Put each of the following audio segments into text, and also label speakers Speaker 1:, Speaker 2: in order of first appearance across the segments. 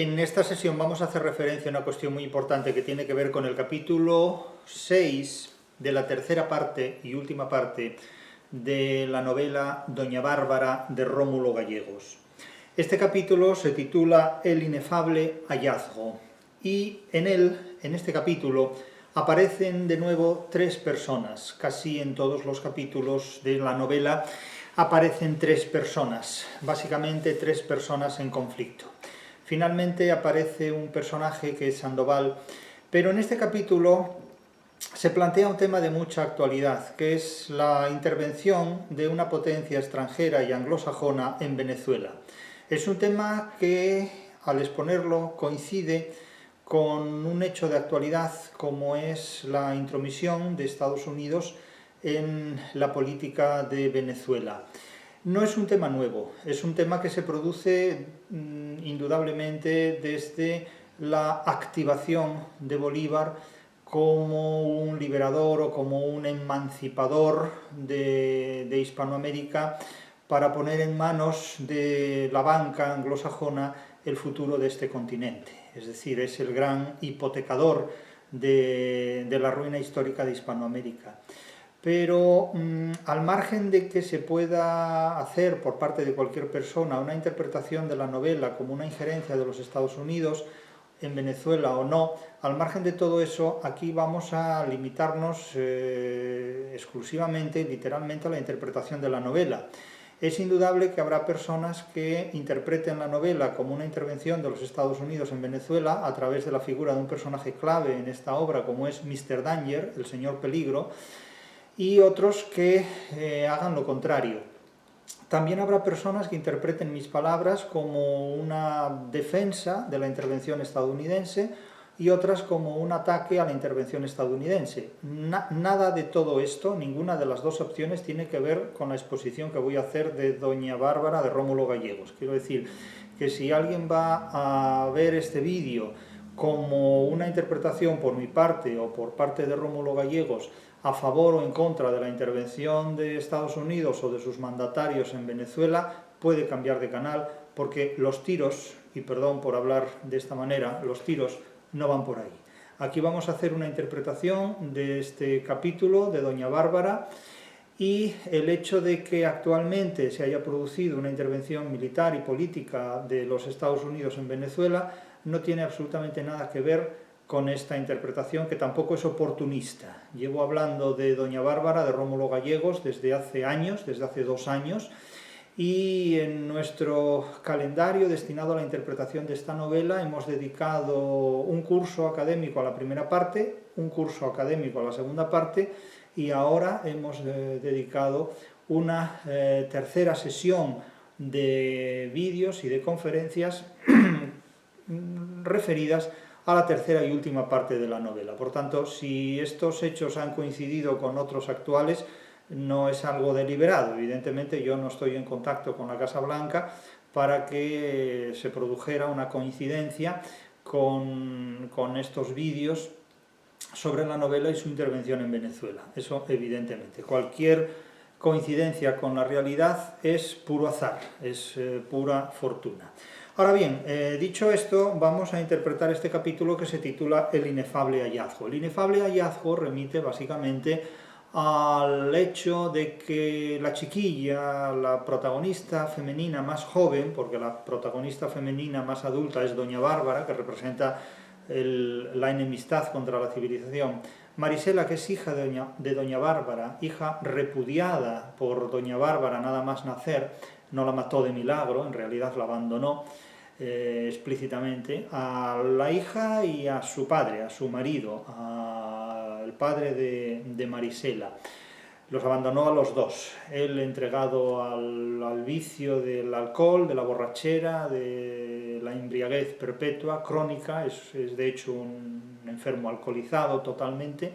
Speaker 1: En esta sesión vamos a hacer referencia a una cuestión muy importante que tiene que ver con el capítulo 6 de la tercera parte y última parte de la novela Doña Bárbara de Rómulo Gallegos. Este capítulo se titula El inefable hallazgo y en este capítulo, aparecen de nuevo tres personas. Casi en todos los capítulos de la novela aparecen tres personas, básicamente tres personas en conflicto. Finalmente aparece un personaje que es Sandoval, pero en este capítulo se plantea un tema de mucha actualidad, que es la intervención de una potencia extranjera y anglosajona en Venezuela. Es un tema que, al exponerlo, coincide con un hecho de actualidad como es la intromisión de Estados Unidos en la política de Venezuela. No es un tema nuevo, es un tema que se produce indudablemente desde la activación de Bolívar como un liberador o como un emancipador de Hispanoamérica para poner en manos de la banca anglosajona el futuro de este continente. Es decir, es el gran hipotecador de la ruina histórica de Hispanoamérica. Pero al margen de que se pueda hacer por parte de cualquier persona una interpretación de la novela como una injerencia de los Estados Unidos en Venezuela o no, al margen de todo eso, aquí vamos a limitarnos exclusivamente, literalmente, a la interpretación de la novela. Es indudable que habrá personas que interpreten la novela como una intervención de los Estados Unidos en Venezuela a través de la figura de un personaje clave en esta obra como es Mr. Danger, el señor Peligro, y otros que hagan lo contrario. También habrá personas que interpreten mis palabras como una defensa de la intervención estadounidense y otras como un ataque a la intervención estadounidense. Nada de todo esto, ninguna de las dos opciones tiene que ver con la exposición que voy a hacer de Doña Bárbara de Rómulo Gallegos. Quiero decir que si alguien va a ver este vídeo como una interpretación por mi parte o por parte de Rómulo Gallegos a favor o en contra de la intervención de Estados Unidos o de sus mandatarios en Venezuela, puede cambiar de canal, porque los tiros, y perdón por hablar de esta manera, los tiros no van por ahí. Aquí vamos a hacer una interpretación de este capítulo de Doña Bárbara, y el hecho de que actualmente se haya producido una intervención militar y política de los Estados Unidos en Venezuela no tiene absolutamente nada que ver con esta interpretación, que tampoco es oportunista. Llevo hablando de Doña Bárbara de Rómulo Gallegos desde hace años, desde hace 2 años, y en nuestro calendario destinado a la interpretación de esta novela hemos dedicado un curso académico a la primera parte, un curso académico a la segunda parte, y ahora hemos dedicado una tercera sesión de vídeos y de conferencias referidas a la tercera y última parte de la novela. Por tanto, si estos hechos han coincidido con otros actuales, no es algo deliberado. Evidentemente yo no estoy en contacto con la Casa Blanca para que se produjera una coincidencia con estos vídeos sobre la novela y su intervención en Venezuela. Eso evidentemente. Cualquier coincidencia con la realidad es puro azar, es pura fortuna. Ahora bien, dicho esto, vamos a interpretar este capítulo que se titula El inefable hallazgo. El inefable hallazgo remite básicamente al hecho de que la chiquilla, la protagonista femenina más joven, porque la protagonista femenina más adulta es Doña Bárbara, que representa la enemistad contra la civilización. Marisela, que es hija de Doña Bárbara, hija repudiada por Doña Bárbara nada más nacer, no la mató de milagro, en realidad la abandonó explícitamente, a la hija y a su padre, a su marido, al padre de Marisela. Los abandonó a los dos, él entregado al vicio del alcohol, de la borrachera, de la embriaguez perpetua, crónica, es de hecho un enfermo alcoholizado totalmente,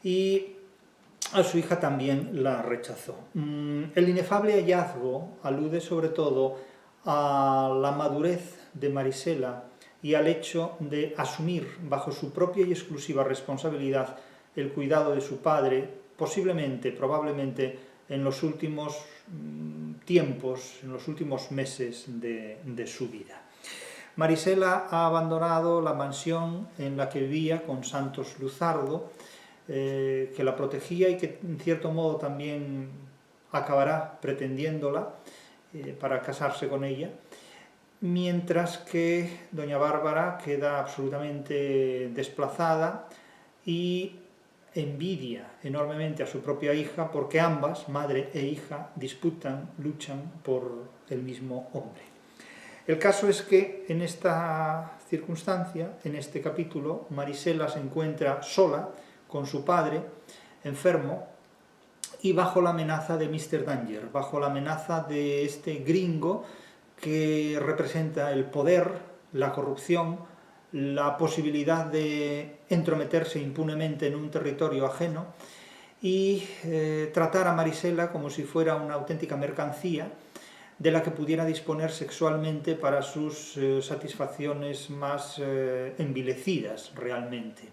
Speaker 1: y a su hija también la rechazó. El inefable hallazgo alude sobre todo a la madurez de Marisela y al hecho de asumir bajo su propia y exclusiva responsabilidad el cuidado de su padre, posiblemente, probablemente, en los últimos tiempos, en los últimos meses de su vida. Marisela ha abandonado la mansión en la que vivía con Santos Luzardo, que la protegía y que en cierto modo también acabará pretendiéndola para casarse con ella, mientras que doña Bárbara queda absolutamente desplazada y envidia enormemente a su propia hija porque ambas, madre e hija, disputan, luchan por el mismo hombre. El caso es que en esta circunstancia, en este capítulo, Marisela se encuentra sola con su padre, enfermo, y bajo la amenaza de Mr. Danger, bajo la amenaza de este gringo que representa el poder, la corrupción, la posibilidad de entrometerse impunemente en un territorio ajeno y tratar a Marisela como si fuera una auténtica mercancía de la que pudiera disponer sexualmente para sus satisfacciones más envilecidas realmente.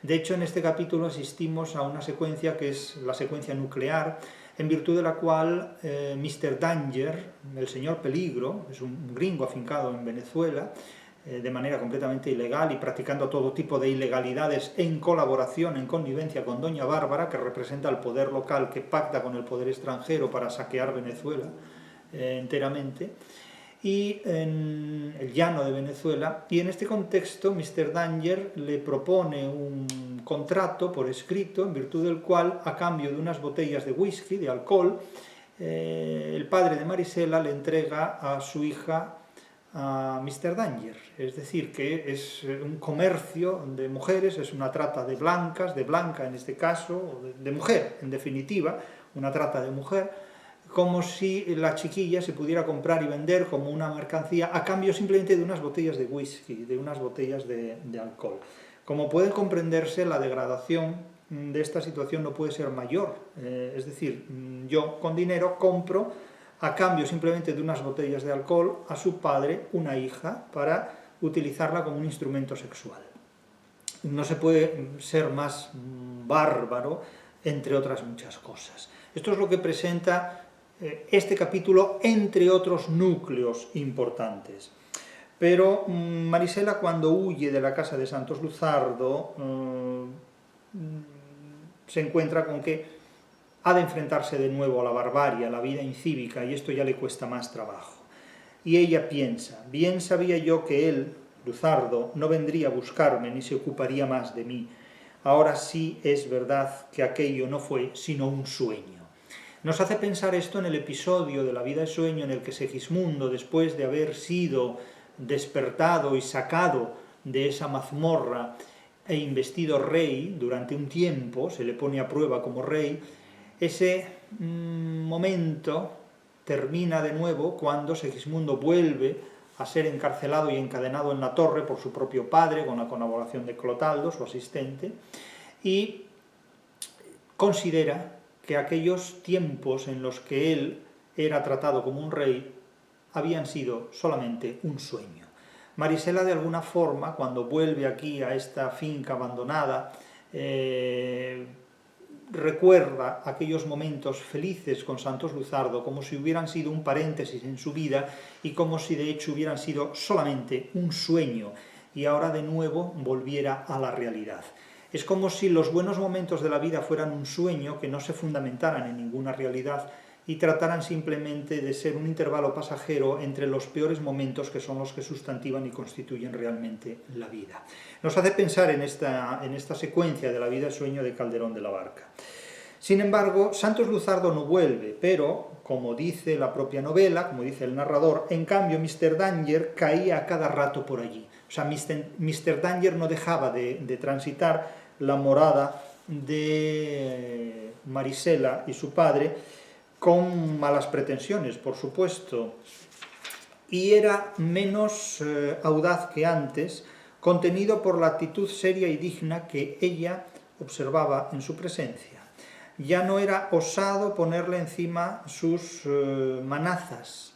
Speaker 1: De hecho, en este capítulo asistimos a una secuencia que es la secuencia nuclear, en virtud de la cual Mr. Danger, el señor Peligro, es un gringo afincado en Venezuela, de manera completamente ilegal y practicando todo tipo de ilegalidades en colaboración, en connivencia con doña Bárbara, que representa el poder local que pacta con el poder extranjero para saquear Venezuela enteramente, y en el llano de Venezuela, y en este contexto Mr. Danger le propone un contrato por escrito en virtud del cual, a cambio de unas botellas de whisky, de alcohol, el padre de Marisela le entrega a su hija a Mr. Danger, es decir, que es un comercio de mujeres, es una trata de blancas, de blanca en este caso, de mujer, en definitiva, una trata de mujer, como si la chiquilla se pudiera comprar y vender como una mercancía a cambio simplemente de unas botellas de whisky, de unas botellas de alcohol. Como puede comprenderse, la degradación de esta situación no puede ser mayor, es decir, yo con dinero compro a cambio simplemente de unas botellas de alcohol a su padre una hija para utilizarla como un instrumento sexual. No se puede ser más bárbaro, entre otras muchas cosas. Esto es lo que presenta este capítulo, entre otros núcleos importantes. Pero Marisela, cuando huye de la casa de Santos Luzardo, se encuentra con que ha de enfrentarse de nuevo a la barbarie, a la vida incívica, y esto ya le cuesta más trabajo. Y ella piensa, bien sabía yo que él, Luzardo, no vendría a buscarme ni se ocuparía más de mí. Ahora sí es verdad que aquello no fue sino un sueño. Nos hace pensar esto en el episodio de la vida de sueño en el que Segismundo, después de haber sido despertado y sacado de esa mazmorra e investido rey durante un tiempo, se le pone a prueba como rey, ese momento termina de nuevo cuando Segismundo vuelve a ser encarcelado y encadenado en la torre por su propio padre, con la colaboración de Clotaldo, su asistente, y considera que aquellos tiempos en los que él era tratado como un rey habían sido solamente un sueño. Marisela, de alguna forma, cuando vuelve aquí a esta finca abandonada, recuerda aquellos momentos felices con Santos Luzardo como si hubieran sido un paréntesis en su vida y como si de hecho hubieran sido solamente un sueño y ahora de nuevo volviera a la realidad. Es como si los buenos momentos de la vida fueran un sueño que no se fundamentaran en ninguna realidad y trataran simplemente de ser un intervalo pasajero entre los peores momentos que son los que sustantivan y constituyen realmente la vida. Nos hace pensar en esta secuencia de la vida sueño de Calderón de la Barca. Sin embargo, Santos Luzardo no vuelve, pero, como dice la propia novela, como dice el narrador, en cambio Mr. Danger caía a cada rato por allí. O sea, Mr. Danger no dejaba de transitar la morada de Marisela y su padre, con malas pretensiones, por supuesto, y era menos audaz que antes, contenido por la actitud seria y digna que ella observaba en su presencia. Ya no era osado ponerle encima sus manazas,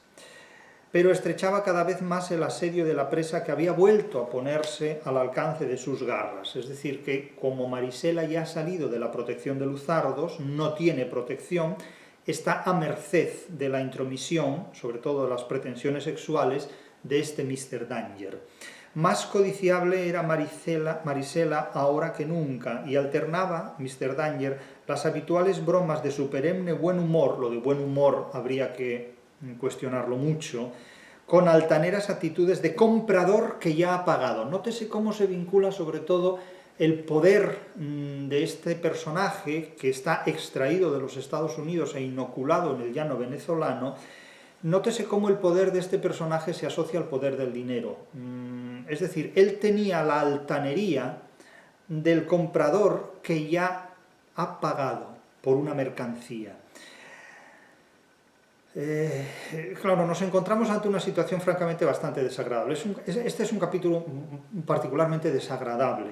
Speaker 1: pero estrechaba cada vez más el asedio de la presa que había vuelto a ponerse al alcance de sus garras. Es decir, que como Marisela ya ha salido de la protección de Luzardos, no tiene protección, está a merced de la intromisión, sobre todo de las pretensiones sexuales, de este Mr. Danger. Más codiciable era Marisela ahora que nunca, y alternaba Mr. Danger las habituales bromas de su perenne buen humor, lo de buen humor habría que cuestionarlo mucho, con altaneras actitudes de comprador que ya ha pagado. Nótese cómo se vincula sobre todo el poder de este personaje que está extraído de los Estados Unidos e inoculado en el llano venezolano. Nótese cómo el poder de este personaje se asocia al poder del dinero. Es decir, él tenía la altanería del comprador que ya ha pagado por una mercancía. Claro, nos encontramos ante una situación francamente bastante desagradable. Este es un capítulo particularmente desagradable,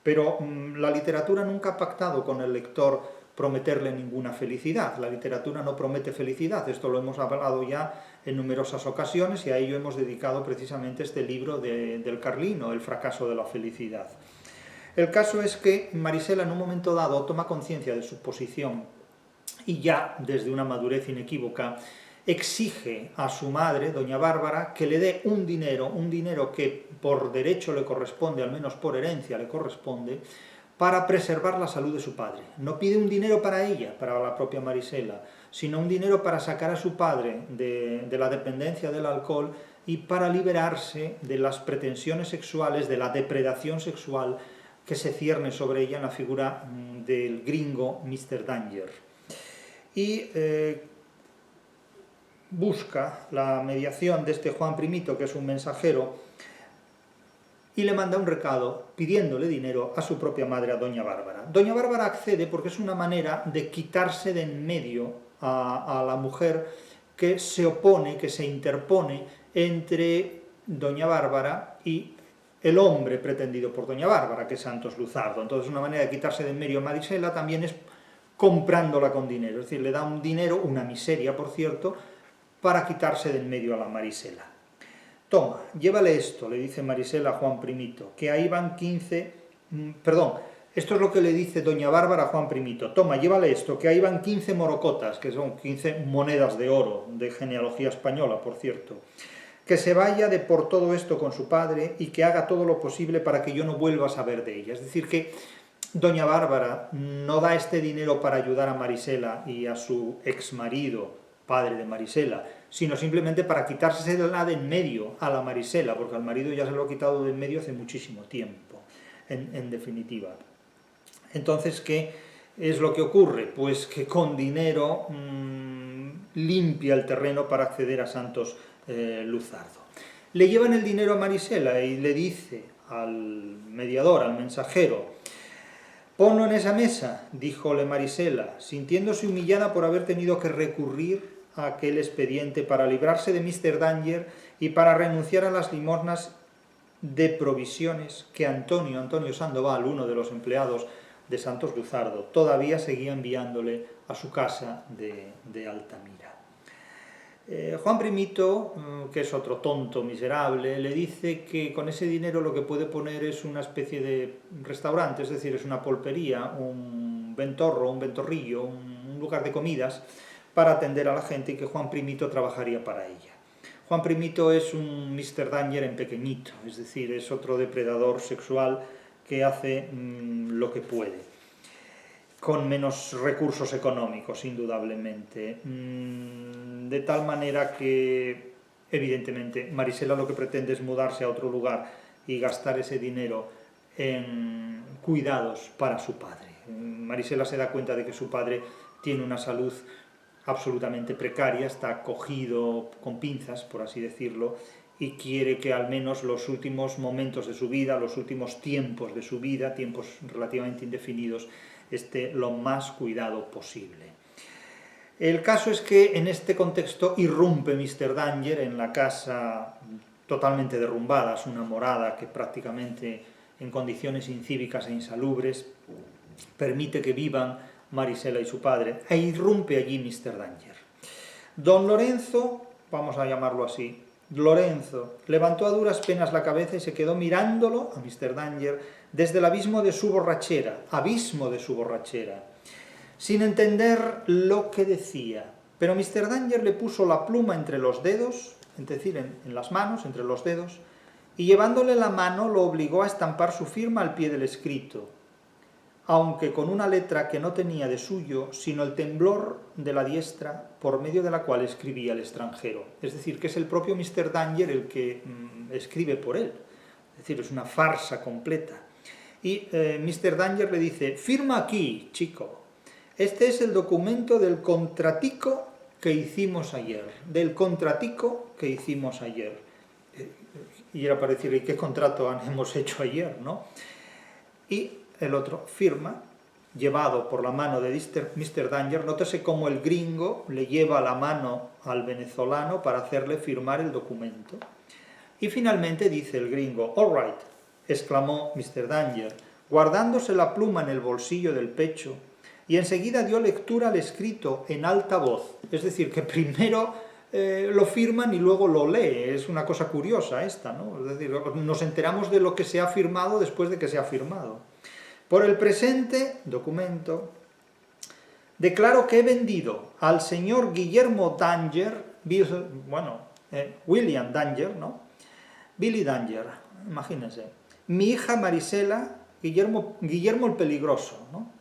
Speaker 1: pero la literatura nunca ha pactado con el lector prometerle ninguna felicidad. La literatura no promete felicidad, esto lo hemos hablado ya en numerosas ocasiones y a ello hemos dedicado precisamente este libro del Carlino, El fracaso de la felicidad. El caso es que Marisela en un momento dado toma conciencia de su posición y ya desde una madurez inequívoca exige a su madre, doña Bárbara, que le dé un dinero que por derecho le corresponde, al menos por herencia le corresponde, para preservar la salud de su padre. No pide un dinero para ella, para la propia Marisela, sino un dinero para sacar a su padre de la dependencia del alcohol y para liberarse de las pretensiones sexuales, de la depredación sexual que se cierne sobre ella en la figura del gringo Mr. Danger. Y busca la mediación de este Juan Primito, que es un mensajero, y le manda un recado pidiéndole dinero a su propia madre, a doña Bárbara. Doña Bárbara accede porque es una manera de quitarse de en medio a la mujer que se opone, que se interpone entre doña Bárbara y el hombre pretendido por doña Bárbara, que es Santos Luzardo. Entonces una manera de quitarse de en medio a Marisela también es comprándola con dinero, es decir, le da un dinero, una miseria por cierto, para quitarse de en medio a la Marisela. Toma, llévale esto, le dice Marisela a Juan Primito, que ahí van 15... esto es lo que le dice doña Bárbara a Juan Primito. Toma, llévale esto, que ahí van 15 morocotas, que son 15 monedas de oro, de genealogía española, por cierto. Que se vaya de por todo esto con su padre y que haga todo lo posible para que yo no vuelva a saber de ella. Es decir, que doña Bárbara no da este dinero para ayudar a Marisela y a su exmarido, padre de Marisela, sino simplemente para quitársela de en medio a la Marisela, porque al marido ya se lo ha quitado de en medio hace muchísimo tiempo, en definitiva. Entonces, ¿qué es lo que ocurre? Pues que con dinero limpia el terreno para acceder a Santos Luzardo. Le llevan el dinero a Marisela y le dice al mediador, al mensajero: «Ponlo en esa mesa», díjole Marisela, sintiéndose humillada por haber tenido que recurrir a aquel expediente para librarse de Mr. Danger y para renunciar a las limosnas de provisiones que Antonio Sandoval, uno de los empleados de Santos Luzardo, todavía seguía enviándole a su casa de Altamira. Juan Primito, que es otro tonto miserable, le dice que con ese dinero lo que puede poner es una especie de restaurante, es decir, es una polpería, un ventorro, un ventorrillo, un lugar de comidas para atender a la gente, y que Juan Primito trabajaría para ella. Juan Primito es un Mr. Danger en pequeñito, es decir, es otro depredador sexual que hace lo que puede, con menos recursos económicos, indudablemente. De tal manera que, evidentemente, Marisela lo que pretende es mudarse a otro lugar y gastar ese dinero en cuidados para su padre. Marisela se da cuenta de que su padre tiene una salud absolutamente precaria, está cogido con pinzas, por así decirlo, y quiere que al menos los últimos momentos de su vida, los últimos tiempos de su vida, tiempos relativamente indefinidos, esté lo más cuidado posible. El caso es que en este contexto irrumpe Mr. Danger en la casa totalmente derrumbada, es una morada que prácticamente en condiciones incívicas e insalubres permite que vivan Marisela y su padre, e irrumpe allí Mr. Danger. Don Lorenzo, vamos a llamarlo así, Lorenzo, levantó a duras penas la cabeza y se quedó mirándolo, a Mr. Danger, desde el abismo de su borrachera, sin entender lo que decía. Pero Mr. Danger le puso la pluma entre los dedos, es decir, en las manos, entre los dedos, y llevándole la mano lo obligó a estampar su firma al pie del escrito, aunque con una letra que no tenía de suyo, sino el temblor de la diestra por medio de la cual escribía el extranjero. Es decir, que es el propio Mr. Danger el que escribe por él. Es decir, es una farsa completa. Y Mr. Danger le dice, firma aquí, chico. Este es el documento del contratico que hicimos ayer. Del contratico que hicimos ayer. Y era para decirle, ¿qué contrato hemos hecho ayer, no? Y el otro firma, llevado por la mano de Mr. Danger. Nótese cómo el gringo le lleva la mano al venezolano para hacerle firmar el documento. Y finalmente dice el gringo, all right, exclamó Mr. Danger, guardándose la pluma en el bolsillo del pecho, y enseguida dio lectura al escrito en alta voz. Es decir, que primero lo firman y luego lo lee. Es una cosa curiosa esta, ¿no? Es decir, nos enteramos de lo que se ha firmado después de que se ha firmado. Por el presente documento, declaro que he vendido al señor Guillermo Danger, William Danger, ¿no? Billy Danger, imagínense, mi hija Marisela, Guillermo el Peligroso, ¿no?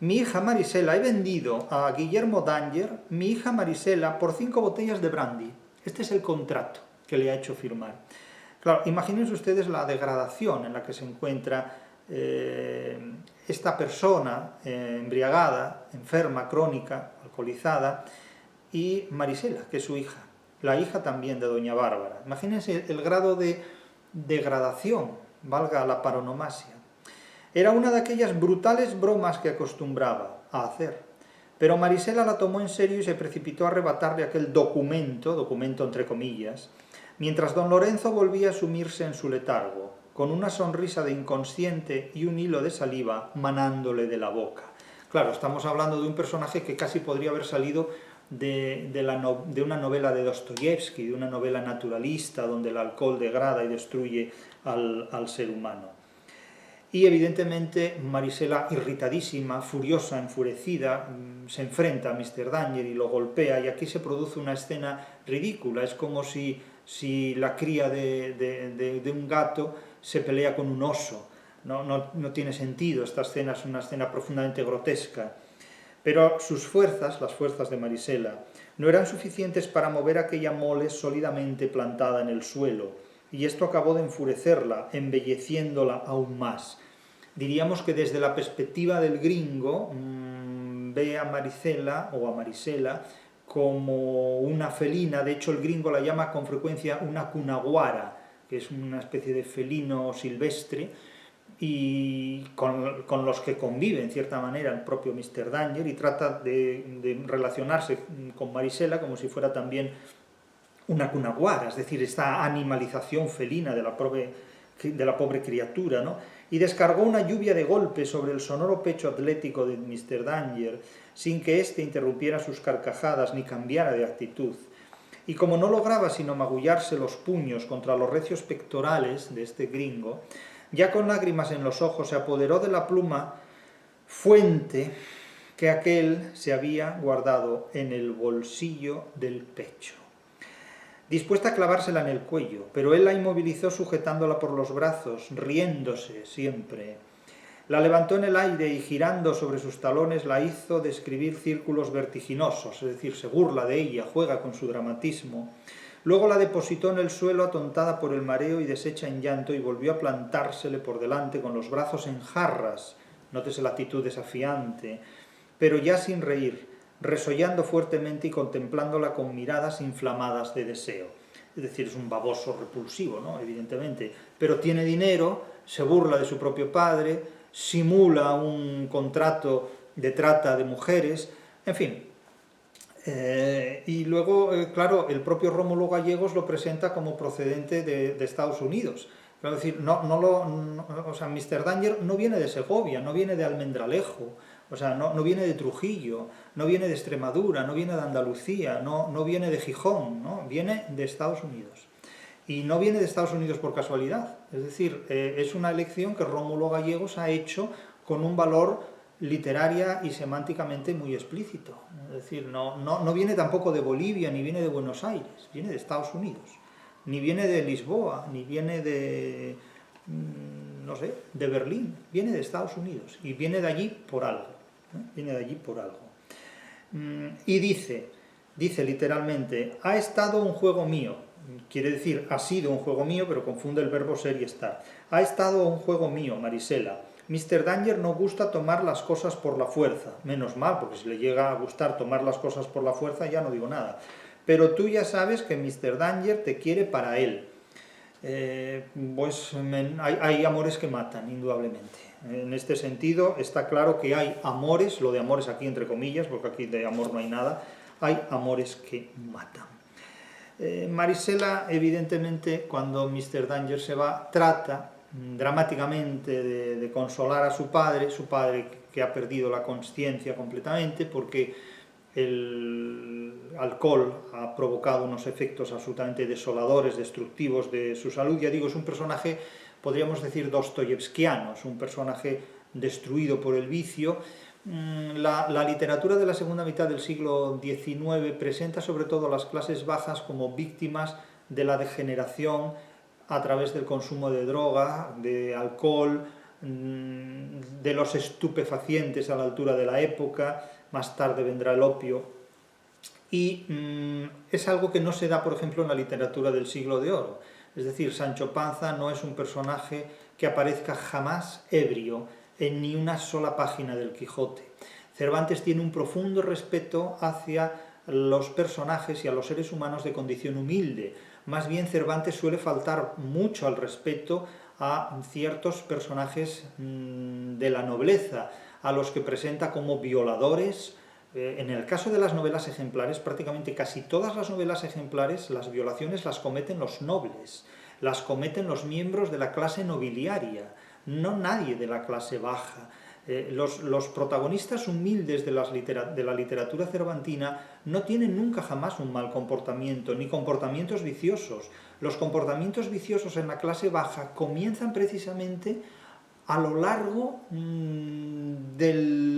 Speaker 1: Mi hija Marisela, he vendido a Guillermo Danger, mi hija Marisela, por 5 botellas de brandy. Este es el contrato que le ha hecho firmar. Claro, imagínense ustedes la degradación en la que se encuentra esta persona embriagada, enferma, crónica, alcoholizada, y Marisela, que es su hija, la hija también de doña Bárbara. Imagínense el grado de degradación, valga la paronomasia. Era una de aquellas brutales bromas que acostumbraba a hacer, pero Marisela la tomó en serio y se precipitó a arrebatarle aquel documento entre comillas, mientras don Lorenzo volvía a sumirse en su letargo, con una sonrisa de inconsciente y un hilo de saliva manándole de la boca. Claro, estamos hablando de un personaje que casi podría haber salido de una novela de Dostoyevsky, de una novela naturalista, donde el alcohol degrada y destruye al ser humano. Y evidentemente Marisela, irritadísima, furiosa, enfurecida, se enfrenta a Mr. Danger y lo golpea, y aquí se produce una escena ridícula. Es como si la cría de un gato se pelea con un oso. No tiene sentido, esta escena es una escena profundamente grotesca. Pero sus fuerzas, las fuerzas de Marisela, no eran suficientes para mover aquella mole sólidamente plantada en el suelo, y esto acabó de enfurecerla, embelleciéndola aún más. Diríamos que desde la perspectiva del gringo ve a Marisela como una felina. De hecho, el gringo la llama con frecuencia una cunaguara, que es una especie de felino silvestre, y con los que convive en cierta manera el propio Mr. Danger, y trata de relacionarse con Marisela como si fuera también una cunaguara, es decir, esta animalización felina de la pobre criatura, ¿no? Y descargó una lluvia de golpes sobre el sonoro pecho atlético de Mr. Danger, sin que éste interrumpiera sus carcajadas ni cambiara de actitud. Y como no lograba sino magullarse los puños contra los recios pectorales de este gringo, ya con lágrimas en los ojos se apoderó de la pluma fuente que aquel se había guardado en el bolsillo del pecho, dispuesta a clavársela en el cuello, pero él la inmovilizó sujetándola por los brazos, riéndose siempre. La levantó en el aire y girando sobre sus talones la hizo describir círculos vertiginosos, es decir, se burla de ella, juega con su dramatismo. Luego la depositó en el suelo atontada por el mareo y deshecha en llanto, y volvió a plantársele por delante con los brazos en jarras, nótese la actitud desafiante, pero ya sin reír, resollando fuertemente y contemplándola con miradas inflamadas de deseo. Es decir, es un baboso repulsivo, ¿no? Evidentemente, pero tiene dinero, se burla de su propio padre, simula un contrato de trata de mujeres, en fin. Y luego, claro, el propio Rómulo Gallegos lo presenta como procedente de Estados Unidos. Es decir, Mr. Danger no viene de Segovia, no viene de Almendralejo, no viene de Trujillo, no viene de Extremadura, no viene de Andalucía, no viene de Gijón, ¿no? Viene de Estados Unidos. Y no viene de Estados Unidos por casualidad. Es decir, es una elección que Rómulo Gallegos ha hecho con un valor literaria y semánticamente muy explícito. Es decir, no viene tampoco de Bolivia ni viene de Buenos Aires, viene de Estados Unidos. ni viene de Lisboa, ni viene de, no sé, de Berlín, viene de Estados Unidos, y viene de allí por algo, viene de allí por algo. Y dice literalmente, ha estado un juego mío, quiere decir, ha sido un juego mío, pero confunde el verbo ser y estar. Ha estado un juego mío, Marisela. Mr. Danger no gusta tomar las cosas por la fuerza, menos mal, porque si le llega a gustar tomar las cosas por la fuerza ya no digo nada. Pero tú ya sabes que Mr. Danger te quiere para él. Pues hay amores que matan, indudablemente. En este sentido está claro que hay amores, lo de amores aquí entre comillas, porque aquí de amor no hay nada, hay amores que matan. Marisela, evidentemente, cuando Mr. Danger se va, trata dramáticamente de consolar a su padre que ha perdido la consciencia completamente porque el alcohol ha provocado unos efectos absolutamente desoladores, destructivos de su salud. Ya digo, es un personaje, podríamos decir, dostoyevskiano, es un personaje destruido por el vicio. La literatura de la segunda mitad del siglo XIX presenta sobre todo a las clases bajas como víctimas de la degeneración a través del consumo de droga, de alcohol, de los estupefacientes a la altura de la época. Más tarde vendrá el opio, y es algo que no se da, por ejemplo, en la literatura del siglo de oro. Es decir, Sancho Panza no es un personaje que aparezca jamás ebrio en ni una sola página del Quijote. Cervantes tiene un profundo respeto hacia los personajes y a los seres humanos de condición humilde. Más bien, Cervantes suele faltar mucho al respeto a ciertos personajes de la nobleza, a los que presenta como violadores. En el caso de las novelas ejemplares, prácticamente casi todas las novelas ejemplares, las violaciones las cometen los nobles, las cometen los miembros de la clase nobiliaria, no nadie de la clase baja. Los protagonistas humildes de la literatura cervantina no tienen nunca jamás un mal comportamiento, ni comportamientos viciosos. Los comportamientos viciosos en la clase baja comienzan precisamente a lo largo de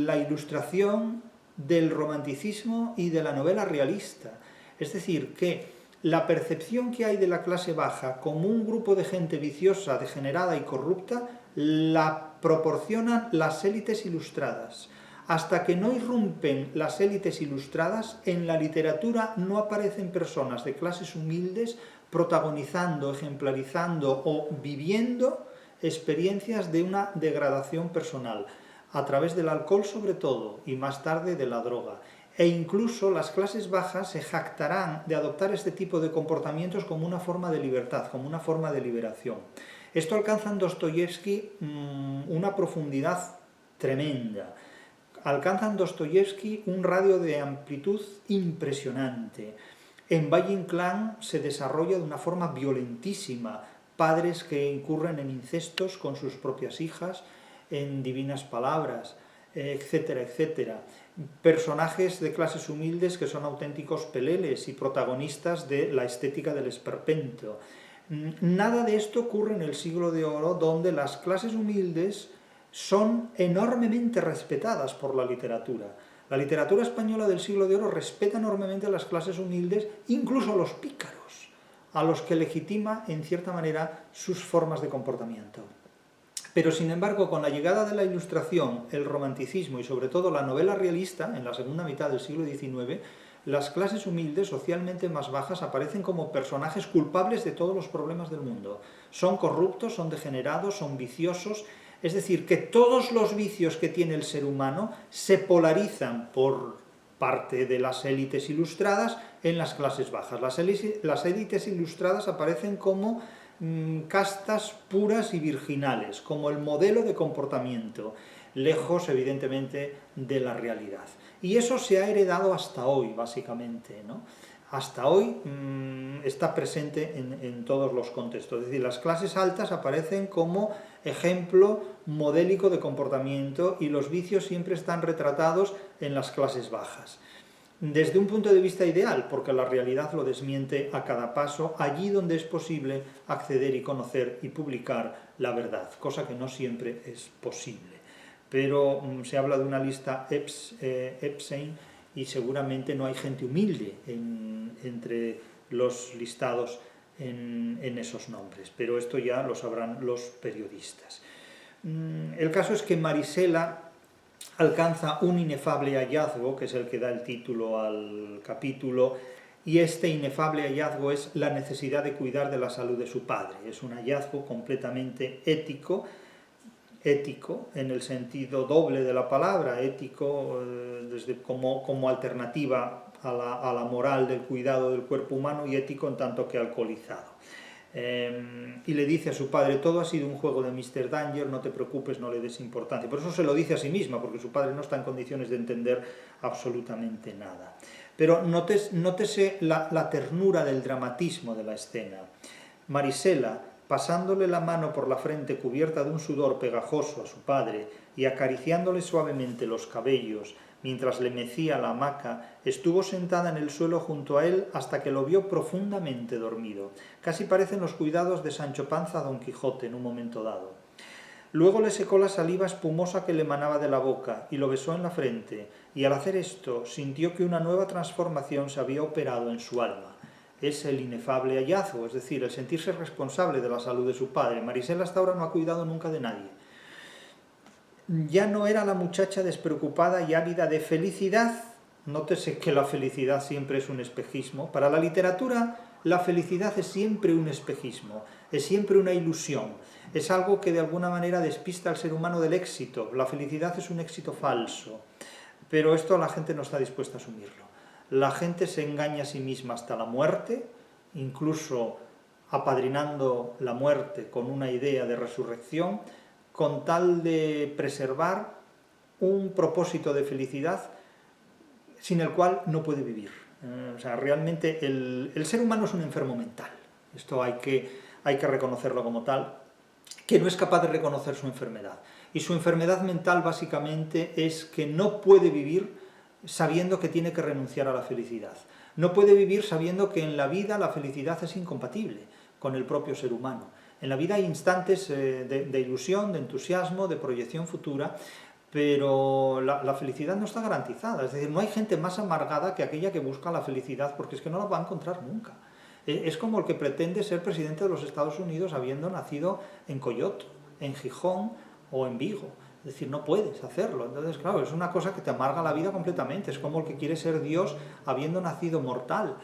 Speaker 1: la Ilustración, del romanticismo y de la novela realista. Es decir, que la percepción que hay de la clase baja como un grupo de gente viciosa, degenerada y corrupta, la proporcionan las élites ilustradas. Hasta que no irrumpen las élites ilustradas, en la literatura no aparecen personas de clases humildes protagonizando, ejemplarizando o viviendo experiencias de una degradación personal, a través del alcohol sobre todo, y más tarde de la droga. E incluso las clases bajas se jactarán de adoptar este tipo de comportamientos como una forma de libertad, como una forma de liberación. Esto alcanza en Dostoyevsky una profundidad tremenda. Alcanza en Dostoyevsky un radio de amplitud impresionante. En Valle Inclán se desarrolla de una forma violentísima. Padres que incurren en incestos con sus propias hijas, en Divinas Palabras, etcétera, etcétera. Personajes de clases humildes que son auténticos peleles y protagonistas de la estética del esperpento. Nada de esto ocurre en el siglo de oro, donde las clases humildes son enormemente respetadas por la literatura. La literatura española del siglo de oro respeta enormemente a las clases humildes, incluso a los pícaros, a los que legitima en cierta manera sus formas de comportamiento. Pero sin embargo, con la llegada de la Ilustración, el romanticismo y sobre todo la novela realista, en la segunda mitad del siglo XIX, las clases humildes, socialmente más bajas, aparecen como personajes culpables de todos los problemas del mundo. Son corruptos, son degenerados, son viciosos. Es decir, que todos los vicios que tiene el ser humano se polarizan por parte de las élites ilustradas en las clases bajas. Las élites ilustradas aparecen como castas puras y virginales, como el modelo de comportamiento, lejos evidentemente de la realidad. Y eso se ha heredado hasta hoy, básicamente, ¿no? Hasta hoy está presente en todos los contextos. Es decir, las clases altas aparecen como ejemplo modélico de comportamiento y los vicios siempre están retratados en las clases bajas. Desde un punto de vista ideal, porque la realidad lo desmiente a cada paso, allí donde es posible acceder y conocer y publicar la verdad, cosa que no siempre es posible. Pero se habla de una lista Epstein y seguramente no hay gente humilde entre los listados en esos nombres, pero esto ya lo sabrán los periodistas. El caso es que Marisela alcanza un inefable hallazgo, que es el que da el título al capítulo, y este inefable hallazgo es la necesidad de cuidar de la salud de su padre. Es un hallazgo completamente ético en el sentido doble de la palabra, ético como alternativa a la moral del cuidado del cuerpo humano, y ético en tanto que alcoholizado. Y le dice a su padre: todo ha sido un juego de Mr. Danger, no te preocupes, no le des importancia. Por eso se lo dice a sí misma, porque su padre no está en condiciones de entender absolutamente nada. Pero nótese la ternura del dramatismo de la escena. Marisela, pasándole la mano por la frente cubierta de un sudor pegajoso a su padre y acariciándole suavemente los cabellos mientras le mecía la hamaca, estuvo sentada en el suelo junto a él hasta que lo vio profundamente dormido. Casi parecen los cuidados de Sancho Panza a Don Quijote en un momento dado. Luego le secó la saliva espumosa que le emanaba de la boca y lo besó en la frente, y al hacer esto sintió que una nueva transformación se había operado en su alma. Es el inefable hallazgo, es decir, el sentirse responsable de la salud de su padre. Marisela hasta ahora no ha cuidado nunca de nadie. Ya no era la muchacha despreocupada y ávida de felicidad. Nótese que la felicidad siempre es un espejismo. Para la literatura, la felicidad es siempre un espejismo, es siempre una ilusión, es algo que de alguna manera despista al ser humano del éxito. La felicidad es un éxito falso, pero esto la gente no está dispuesta a asumirlo. La gente se engaña a sí misma hasta la muerte, incluso apadrinando la muerte con una idea de resurrección, con tal de preservar un propósito de felicidad sin el cual no puede vivir. O sea, realmente el ser humano es un enfermo mental. Esto hay que reconocerlo como tal, que no es capaz de reconocer su enfermedad. Y su enfermedad mental básicamente es que no puede vivir sabiendo que tiene que renunciar a la felicidad. No puede vivir sabiendo que en la vida la felicidad es incompatible con el propio ser humano. En la vida hay instantes de ilusión, de entusiasmo, de proyección futura, pero la felicidad no está garantizada. Es decir, no hay gente más amargada que aquella que busca la felicidad, porque es que no la va a encontrar nunca. Es como el que pretende ser presidente de los Estados Unidos habiendo nacido en Coyote, en Gijón o en Vigo. Es decir, no puedes hacerlo. Entonces, claro, es una cosa que te amarga la vida completamente. Es como el que quiere ser Dios habiendo nacido mortal,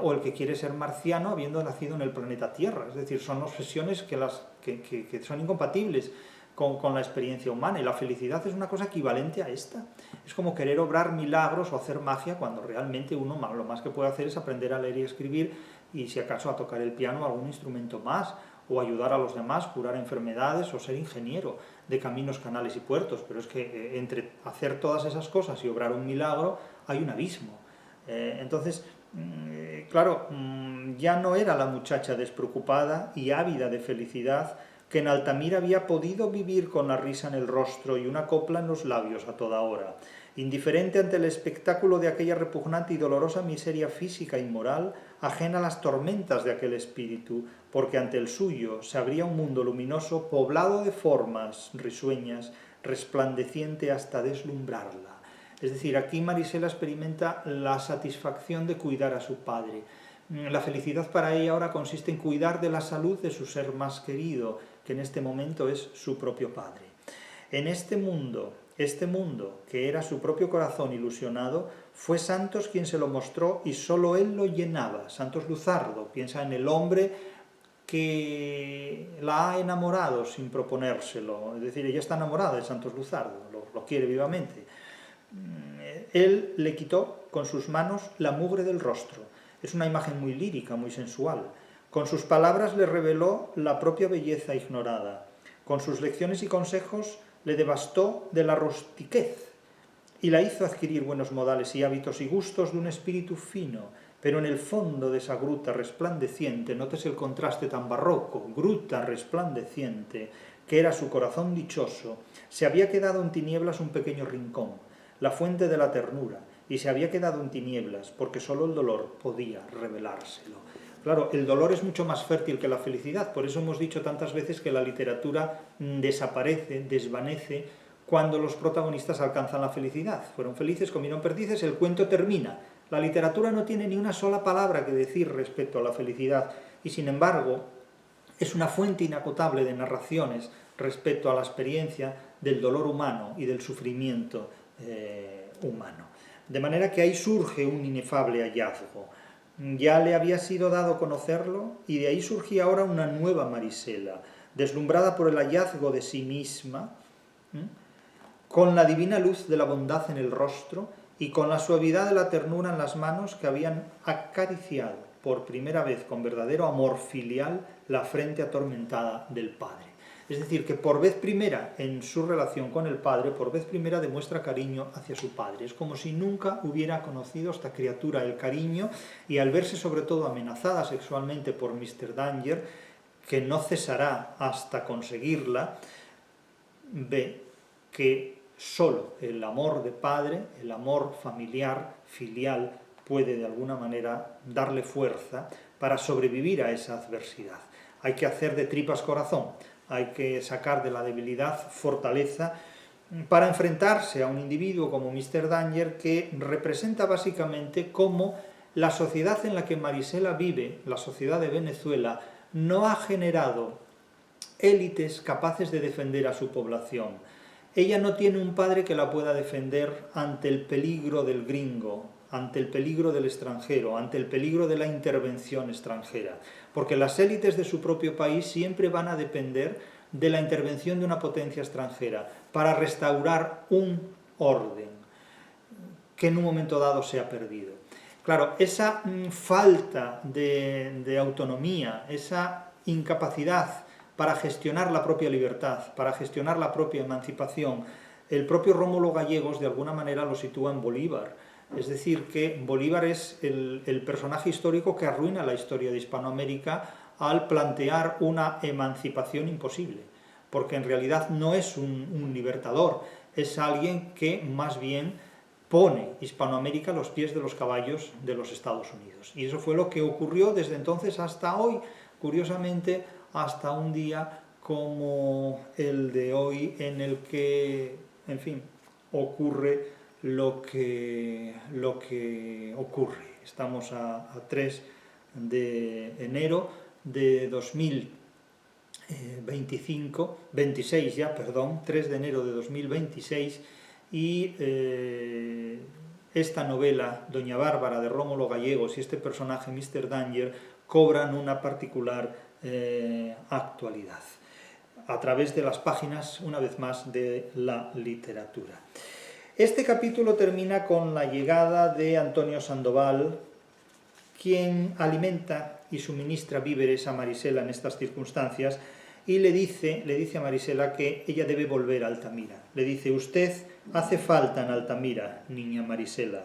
Speaker 1: o el que quiere ser marciano habiendo nacido en el planeta Tierra. Es decir, son obsesiones que son incompatibles con la experiencia humana, y la felicidad es una cosa equivalente a esta. Es como querer obrar milagros o hacer magia cuando realmente uno lo más que puede hacer es aprender a leer y escribir, y si acaso a tocar el piano o algún instrumento más, o ayudar a los demás, curar enfermedades, o ser ingeniero de caminos, canales y puertos. Pero es que entre hacer todas esas cosas y obrar un milagro hay un abismo. Entonces, claro, ya no era la muchacha despreocupada y ávida de felicidad que en Altamira había podido vivir con la risa en el rostro y una copla en los labios a toda hora, indiferente ante el espectáculo de aquella repugnante y dolorosa miseria física y moral, ajena a las tormentas de aquel espíritu, porque ante el suyo se abría un mundo luminoso, poblado de formas risueñas, resplandeciente hasta deslumbrarla. Es decir, aquí Marisela experimenta la satisfacción de cuidar a su padre. La felicidad para ella ahora consiste en cuidar de la salud de su ser más querido, que en este momento es su propio padre. En este mundo que era su propio corazón ilusionado, fue Santos quien se lo mostró y solo él lo llenaba. Santos Luzardo piensa en el hombre que la ha enamorado sin proponérselo, es decir, ella está enamorada de Santos Luzardo, lo quiere vivamente. Él le quitó con sus manos la mugre del rostro. Es una imagen muy lírica, muy sensual. Con sus palabras le reveló la propia belleza ignorada. Con sus lecciones y consejos le devastó de la rustiquez y la hizo adquirir buenos modales y hábitos y gustos de un espíritu fino, pero en el fondo de esa gruta resplandeciente, nótese el contraste tan barroco, gruta resplandeciente, que era su corazón dichoso, se había quedado en tinieblas un pequeño rincón, la fuente de la ternura, y se había quedado en tinieblas porque solo el dolor podía revelárselo. Claro, el dolor es mucho más fértil que la felicidad, por eso hemos dicho tantas veces que la literatura desaparece, desvanece, cuando los protagonistas alcanzan la felicidad. Fueron felices, comieron perdices, el cuento termina. La literatura no tiene ni una sola palabra que decir respecto a la felicidad, y sin embargo es una fuente inagotable de narraciones respecto a la experiencia del dolor humano y del sufrimiento humano. De manera que ahí surge un inefable hallazgo. Ya le había sido dado conocerlo y de ahí surgía ahora una nueva Marisela, deslumbrada por el hallazgo de sí misma, con la divina luz de la bondad en el rostro y con la suavidad de la ternura en las manos que habían acariciado por primera vez con verdadero amor filial la frente atormentada del Padre. Es decir, que por vez primera en su relación con el Padre, por vez primera demuestra cariño hacia su Padre. Es como si nunca hubiera conocido a esta criatura el cariño, y al verse sobre todo amenazada sexualmente por Mr. Danger, que no cesará hasta conseguirla, ve que solo el amor de padre, el amor familiar, filial, puede de alguna manera darle fuerza para sobrevivir a esa adversidad. Hay que hacer de tripas corazón, hay que sacar de la debilidad fortaleza para enfrentarse a un individuo como Mr. Danger, que representa básicamente cómo la sociedad en la que Marisela vive, la sociedad de Venezuela, no ha generado élites capaces de defender a su población. Ella no tiene un padre que la pueda defender ante el peligro del gringo, ante el peligro del extranjero, ante el peligro de la intervención extranjera, porque las élites de su propio país siempre van a depender de la intervención de una potencia extranjera para restaurar un orden que en un momento dado se ha perdido. Claro, esa falta de autonomía, esa incapacidad para gestionar la propia libertad, para gestionar la propia emancipación, el propio Rómulo Gallegos de alguna manera lo sitúa en Bolívar. Es decir, que Bolívar es el personaje histórico que arruina la historia de Hispanoamérica al plantear una emancipación imposible, porque en realidad no es un libertador, es alguien que más bien pone Hispanoamérica a los pies de los caballos de los Estados Unidos. Y eso fue lo que ocurrió desde entonces hasta hoy, curiosamente, hasta un día como el de hoy, en el que, en fin, ocurre lo que ocurre. Estamos a 3 de enero de 26 ya, perdón, 3 de enero de 2026, y esta novela, Doña Bárbara, de Rómulo Gallegos, y este personaje, Mr. Danger, cobran una particular actualidad a través de las páginas, una vez más, de la literatura. Este capítulo termina con la llegada de Antonio Sandoval, quien alimenta y suministra víveres a Marisela en estas circunstancias, y le dice a Marisela que ella debe volver a Altamira. Le dice: usted hace falta en Altamira, niña Marisela.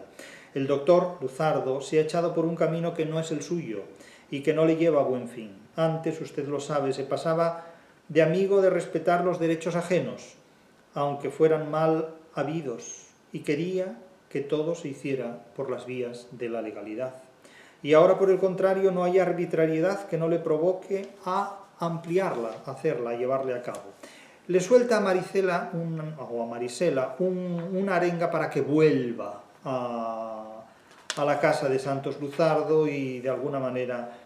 Speaker 1: El doctor Luzardo se ha echado por un camino que no es el suyo y que no le lleva a buen fin. Antes, usted lo sabe, se pasaba de amigo de respetar los derechos ajenos, aunque fueran mal habidos, y quería que todo se hiciera por las vías de la legalidad. Y ahora, por el contrario, no hay arbitrariedad que no le provoque a ampliarla, hacerla, llevarle a cabo. Le suelta a Marisela una arenga para que vuelva a la casa de Santos Luzardo y de alguna manera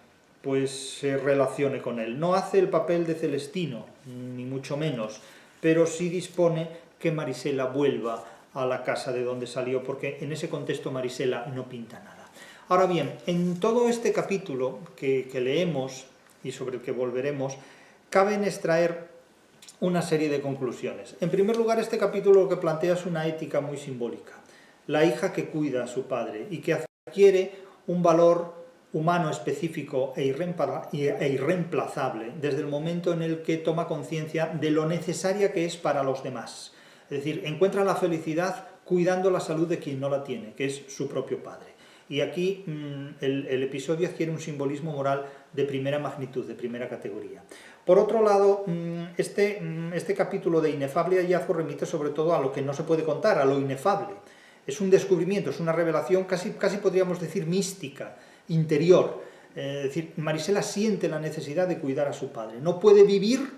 Speaker 1: pues se relacione con él. No hace el papel de Celestino, ni mucho menos, pero sí dispone que Marisela vuelva a la casa de donde salió, porque en ese contexto Marisela no pinta nada. Ahora bien, en todo este capítulo que leemos y sobre el que volveremos, cabe extraer una serie de conclusiones. En primer lugar, este capítulo lo que plantea es una ética muy simbólica. La hija que cuida a su padre y que adquiere un valor humano específico e irreemplazable desde el momento en el que toma conciencia de lo necesaria que es para los demás. Es decir, encuentra la felicidad cuidando la salud de quien no la tiene, que es su propio padre. Y aquí el episodio adquiere un simbolismo moral de primera magnitud, de primera categoría. Por otro lado, este capítulo de inefable hallazgo remite sobre todo a lo que no se puede contar, a lo inefable. Es un descubrimiento, es una revelación casi podríamos decir mística, interior. Es decir, Marisela siente la necesidad de cuidar a su padre. No puede vivir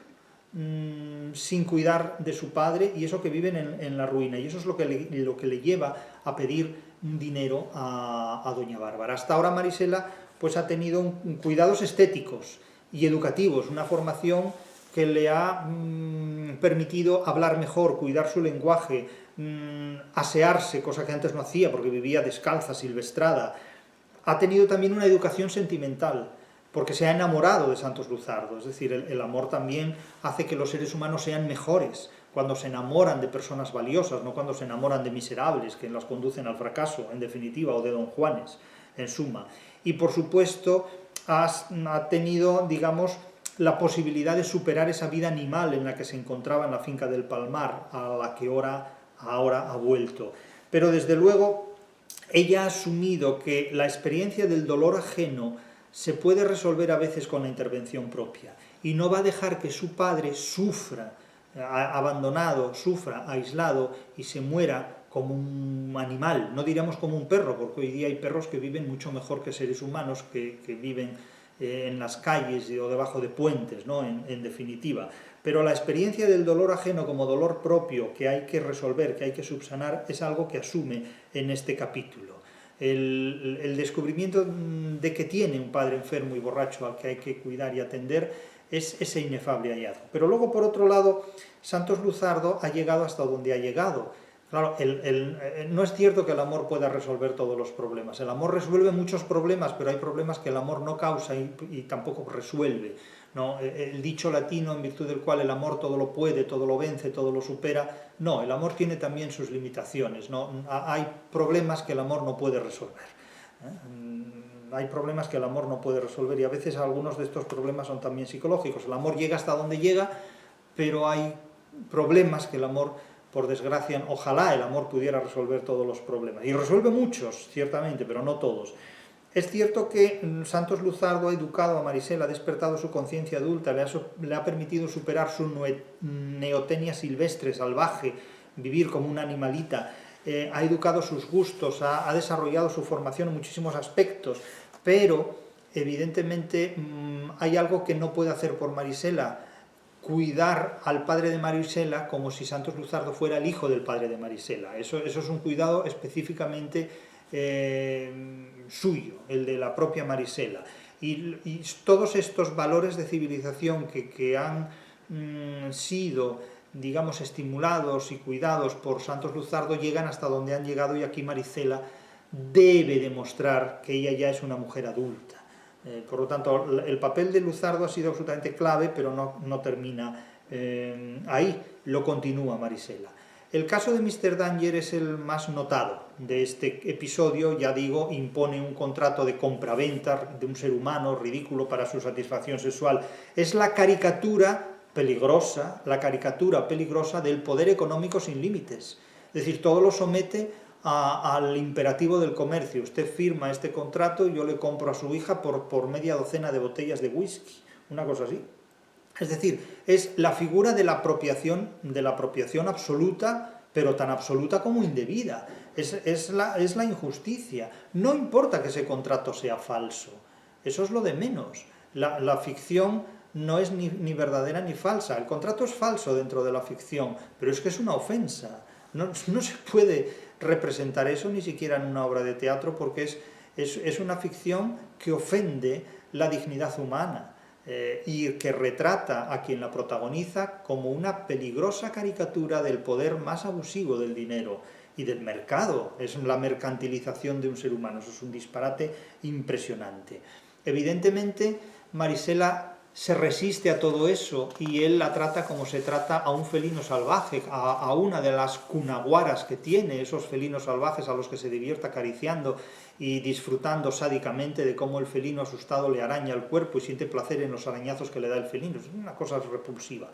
Speaker 1: sin cuidar de su padre, y eso que viven en la ruina, y eso es lo que le lleva a pedir un dinero a doña Bárbara. Hasta ahora Marisela pues ha tenido cuidados estéticos y educativos, una formación que le ha permitido hablar mejor, cuidar su lenguaje, asearse, cosa que antes no hacía porque vivía descalza, silvestrada. Ha tenido también una educación sentimental, porque se ha enamorado de Santos Luzardo, es decir, el amor también hace que los seres humanos sean mejores, cuando se enamoran de personas valiosas, no cuando se enamoran de miserables que las conducen al fracaso, en definitiva, o de don Juanes, en suma. Y por supuesto ha tenido, digamos, la posibilidad de superar esa vida animal en la que se encontraba en la finca del Palmar, a la que ahora ha vuelto. Pero desde luego ella ha asumido que la experiencia del dolor ajeno se puede resolver a veces con la intervención propia, y no va a dejar que su padre sufra abandonado, sufra aislado y se muera como un animal, no diríamos como un perro, porque hoy día hay perros que viven mucho mejor que seres humanos que viven en las calles o debajo de puentes, ¿no? En definitiva. Pero la experiencia del dolor ajeno como dolor propio que hay que resolver, que hay que subsanar, es algo que asume en este capítulo. El descubrimiento de que tiene un padre enfermo y borracho al que hay que cuidar y atender es ese inefable hallazgo. Pero luego, por otro lado, Santos Luzardo ha llegado hasta donde ha llegado. Claro, no es cierto que el amor pueda resolver todos los problemas. El amor resuelve muchos problemas, pero hay problemas que el amor no causa y tampoco resuelve, ¿no? El dicho latino en virtud del cual el amor todo lo puede, todo lo vence, todo lo supera, no, el amor tiene también sus limitaciones, ¿no? Hay problemas que el amor no puede resolver. Hay problemas que el amor no puede resolver y a veces algunos de estos problemas son también psicológicos. El amor llega hasta donde llega, pero hay problemas que el amor, por desgracia, ojalá el amor pudiera resolver todos los problemas. Y resuelve muchos, ciertamente, pero no todos. Es cierto que Santos Luzardo ha educado a Marisela, ha despertado su conciencia adulta, le ha permitido superar su neotenia silvestre, salvaje, vivir como una animalita, ha educado sus gustos, ha desarrollado su formación en muchísimos aspectos, pero evidentemente hay algo que no puede hacer por Marisela: cuidar al padre de Marisela como si Santos Luzardo fuera el hijo del padre de Marisela. Eso es un cuidado específicamente suyo, el de la propia Marisela. Y todos estos valores de civilización que han sido, digamos, estimulados y cuidados por Santos Luzardo llegan hasta donde han llegado, y aquí Marisela debe demostrar que ella ya es una mujer adulta. Por lo tanto, el papel de Luzardo ha sido absolutamente clave, pero no termina ahí, lo continúa Marisela. El caso de Mr. Danger es el más notado de este episodio. Ya digo, impone un contrato de compraventa de un ser humano ridículo para su satisfacción sexual. Es la caricatura peligrosa del poder económico sin límites. Es decir, todo lo somete al imperativo del comercio. Usted firma este contrato y yo le compro a su hija por media docena de botellas de whisky, una cosa así. Es decir, es la figura de la apropiación absoluta, pero tan absoluta como indebida. Es la injusticia. No importa que ese contrato sea falso, eso es lo de menos. La ficción no es ni verdadera ni falsa. El contrato es falso dentro de la ficción, pero es que es una ofensa. No se puede representar eso ni siquiera en una obra de teatro, porque es una ficción que ofende la dignidad humana. Y que retrata a quien la protagoniza como una peligrosa caricatura del poder más abusivo del dinero y del mercado. Es la mercantilización de un ser humano. Eso es un disparate impresionante. Evidentemente, Marisela se resiste a todo eso y él la trata como se trata a un felino salvaje, a una de las cunaguaras que tiene, esos felinos salvajes a los que se divierte acariciando y disfrutando sádicamente de cómo el felino asustado le araña el cuerpo y siente placer en los arañazos que le da el felino. Es una cosa repulsiva.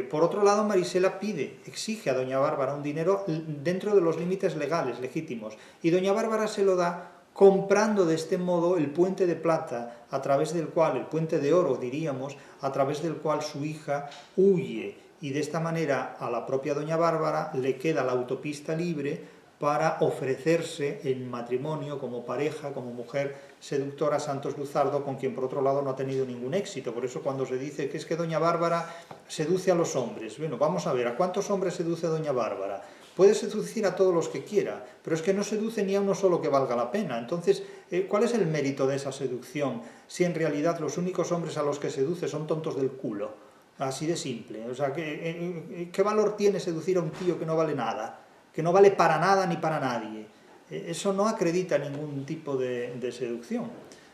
Speaker 1: Por otro lado, Marisela exige a doña Bárbara un dinero dentro de los límites legales, legítimos, y doña Bárbara se lo da comprando de este modo el puente de plata, el puente de oro diríamos, a través del cual su hija huye, y de esta manera a la propia doña Bárbara le queda la autopista libre para ofrecerse en matrimonio como pareja, como mujer seductora a Santos Luzardo, con quien por otro lado no ha tenido ningún éxito. Por eso cuando se dice que es que doña Bárbara seduce a los hombres, bueno, vamos a ver, ¿a cuántos hombres seduce doña Bárbara? puede seducir a todos los que quiera, pero es que no seduce ni a uno solo que valga la pena. Entonces, ¿cuál es el mérito de esa seducción si en realidad los únicos hombres a los que seduce son tontos del culo? Así de simple. O sea, ¿qué valor tiene seducir a un tío que no vale nada? Que no vale para nada ni para nadie. Eso no acredita ningún tipo de seducción.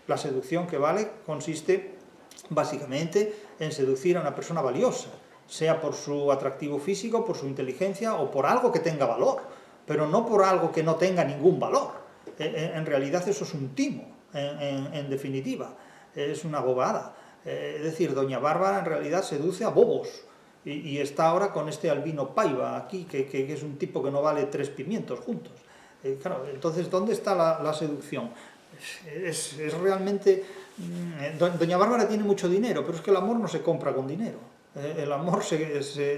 Speaker 1: La seducción que vale consiste básicamente en seducir a una persona valiosa, sea por su atractivo físico, por su inteligencia o por algo que tenga valor, pero no por algo que no tenga ningún valor. En realidad eso es un timo, en definitiva, es una bobada. Es decir, doña Bárbara en realidad seduce a bobos y está ahora con este Albino Paiva aquí, que es un tipo que no vale 3 pimientos juntos. Claro, entonces, ¿dónde está la seducción? Es realmente... Doña Bárbara tiene mucho dinero, pero es que el amor no se compra con dinero. El amor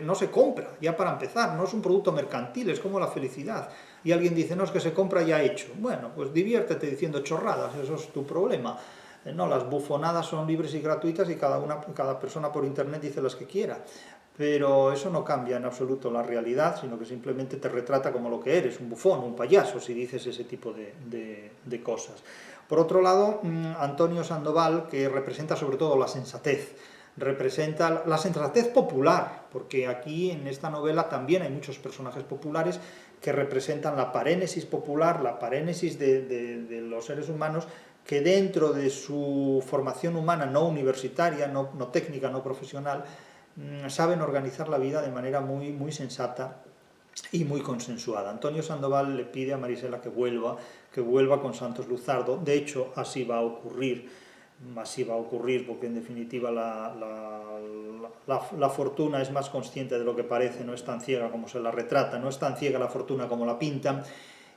Speaker 1: no se compra, ya para empezar, no es un producto mercantil, es como la felicidad. Y alguien dice, no, es que se compra ya hecho. Bueno, pues diviértete diciendo chorradas, eso es tu problema. No, las bufonadas son libres y gratuitas y cada persona por internet dice las que quiera. Pero eso no cambia en absoluto la realidad, sino que simplemente te retrata como lo que eres, un bufón, un payaso, si dices ese tipo de cosas. Por otro lado, Antonio Sandoval, que representa sobre todo la sensatez, representa la sensatez popular, porque aquí en esta novela también hay muchos personajes populares que representan la parénesis popular, la parénesis de los seres humanos que dentro de su formación humana no universitaria, no técnica, no profesional, saben organizar la vida de manera muy, muy sensata y muy consensuada. Antonio Sandoval le pide a Marisela que vuelva con Santos Luzardo. De hecho, así va a ocurrir porque en definitiva la fortuna es más consciente de lo que parece, no es tan ciega como se la retrata, no es tan ciega la fortuna como la pintan,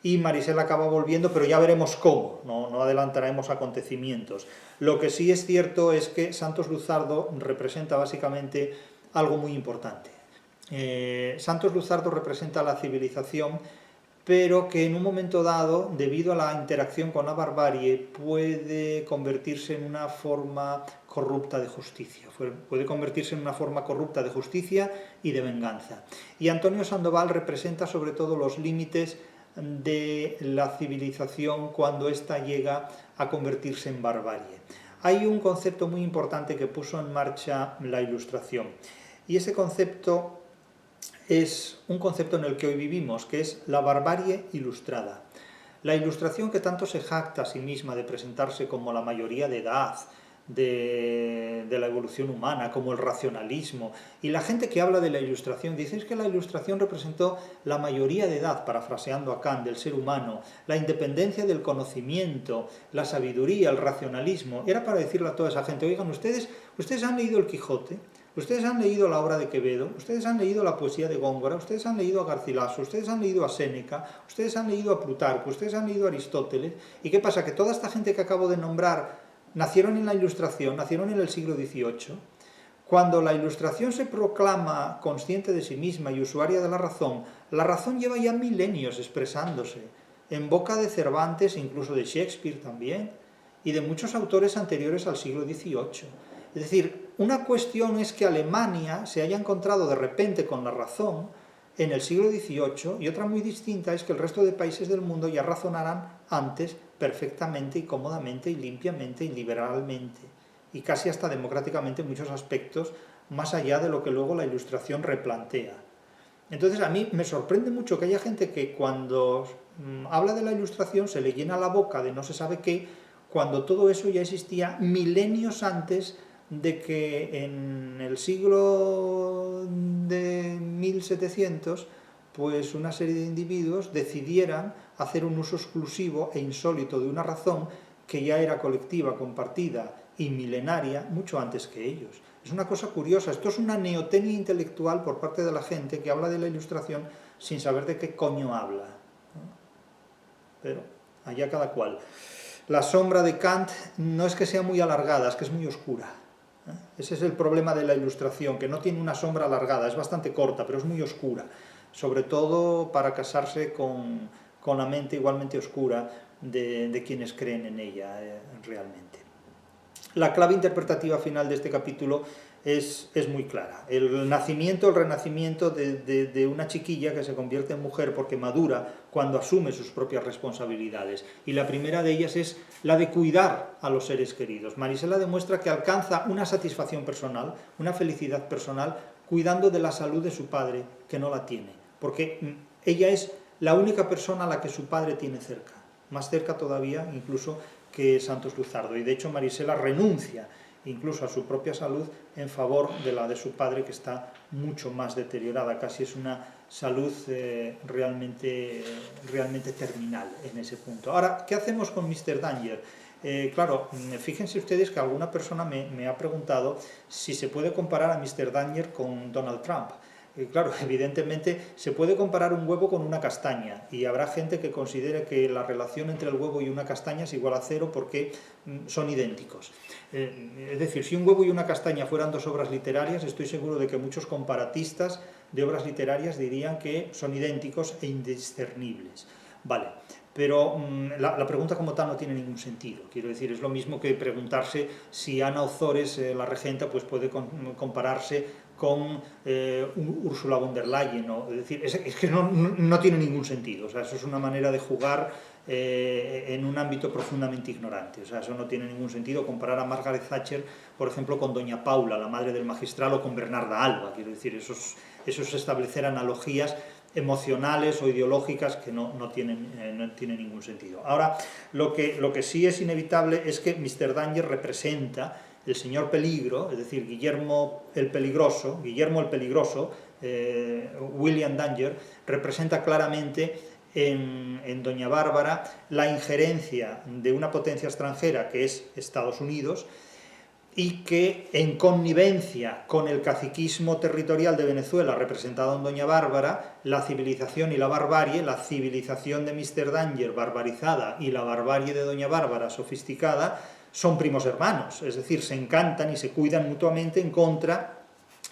Speaker 1: y Marisela acaba volviendo, pero ya veremos cómo, no adelantaremos acontecimientos. Lo que sí es cierto es que Santos Luzardo representa básicamente algo muy importante. Santos Luzardo representa la civilización, pero que en un momento dado, debido a la interacción con la barbarie, puede convertirse en una forma corrupta de justicia, puede convertirse en una forma corrupta de justicia y de venganza. Y Antonio Sandoval representa sobre todo los límites de la civilización cuando ésta llega a convertirse en barbarie. Hay un concepto muy importante que puso en marcha la Ilustración, y ese concepto es un concepto en el que hoy vivimos, que es la barbarie ilustrada. La Ilustración, que tanto se jacta a sí misma de presentarse como la mayoría de edad de la evolución humana, como el racionalismo, y la gente que habla de la Ilustración dice que la Ilustración representó la mayoría de edad, parafraseando a Kant, del ser humano, la independencia del conocimiento, la sabiduría, el racionalismo. Era para decirle a toda esa gente, oigan, ustedes han leído el Quijote, ustedes han leído la obra de Quevedo, ustedes han leído la poesía de Góngora, ustedes han leído a Garcilaso, ustedes han leído a Séneca, ustedes han leído a Plutarco, ustedes han leído a Aristóteles. ¿Y qué pasa? Que toda esta gente que acabo de nombrar nacieron en la Ilustración, nacieron en el siglo XVIII. Cuando la Ilustración se proclama consciente de sí misma y usuaria de la razón lleva ya milenios expresándose, en boca de Cervantes, incluso de Shakespeare también, y de muchos autores anteriores al siglo XVIII. Es decir, una cuestión es que Alemania se haya encontrado de repente con la razón en el siglo XVIII, y otra muy distinta es que el resto de países del mundo ya razonaran antes perfectamente y cómodamente y limpiamente y liberalmente, y casi hasta democráticamente en muchos aspectos, más allá de lo que luego la Ilustración replantea. Entonces a mí me sorprende mucho que haya gente que cuando habla de la Ilustración se le llena la boca de no se sabe qué, cuando todo eso ya existía milenios antes de que en el siglo de 1700 pues una serie de individuos decidieran hacer un uso exclusivo e insólito de una razón que ya era colectiva, compartida y milenaria mucho antes que ellos. Es una cosa curiosa, esto es una neotenia intelectual por parte de la gente que habla de la Ilustración sin saber de qué coño habla, ¿no? Pero allá cada cual. La sombra de Kant no es que sea muy alargada, es que es muy oscura. Ese es el problema de la Ilustración, que no tiene una sombra alargada, es bastante corta, pero es muy oscura, sobre todo para casarse con la mente igualmente oscura de quienes creen en ella realmente. La clave interpretativa final de este capítulo es muy clara. El nacimiento, el renacimiento de una chiquilla que se convierte en mujer porque madura cuando asume sus propias responsabilidades. Y la primera de ellas es la de cuidar a los seres queridos. Marisela demuestra que alcanza una satisfacción personal, una felicidad personal, cuidando de la salud de su padre, que no la tiene. Porque ella es la única persona a la que su padre tiene cerca. Más cerca todavía incluso que Santos Luzardo. Y de hecho Marisela renuncia incluso a su propia salud en favor de la de su padre, que está mucho más deteriorada, casi es una salud realmente terminal en ese punto. Ahora, ¿qué hacemos con Mr. Danger? Claro, fíjense ustedes que alguna persona me ha preguntado si se puede comparar a Mr. Danger con Donald Trump. Claro, evidentemente se puede comparar un huevo con una castaña y habrá gente que considere que la relación entre el huevo y una castaña es igual a cero porque son idénticos. Es decir, si un huevo y una castaña fueran dos obras literarias, estoy seguro de que muchos comparatistas de obras literarias dirían que son idénticos e indiscernibles. Vale, pero la pregunta como tal no tiene ningún sentido. Quiero decir, es lo mismo que preguntarse si Ana Ozores, la regenta, pues puede compararse con Ursula von der Leyen, ¿no? Es decir, es que no tiene ningún sentido. O sea, eso es una manera de jugar en un ámbito profundamente ignorante. O sea, eso no tiene ningún sentido. Comparar a Margaret Thatcher, por ejemplo, con Doña Paula, la madre del magistral, o con Bernarda Alba. Quiero decir, eso es establecer analogías emocionales o ideológicas que no tienen ningún sentido. Ahora, lo que sí es inevitable es que Mr. Danger representa el señor Peligro, es decir, Guillermo el Peligroso, William Danger, representa claramente en Doña Bárbara la injerencia de una potencia extranjera que es Estados Unidos, y que en connivencia con el caciquismo territorial de Venezuela representado en Doña Bárbara, la civilización y la barbarie, la civilización de Mr. Danger barbarizada y la barbarie de Doña Bárbara sofisticada, son primos hermanos, es decir, se encantan y se cuidan mutuamente en contra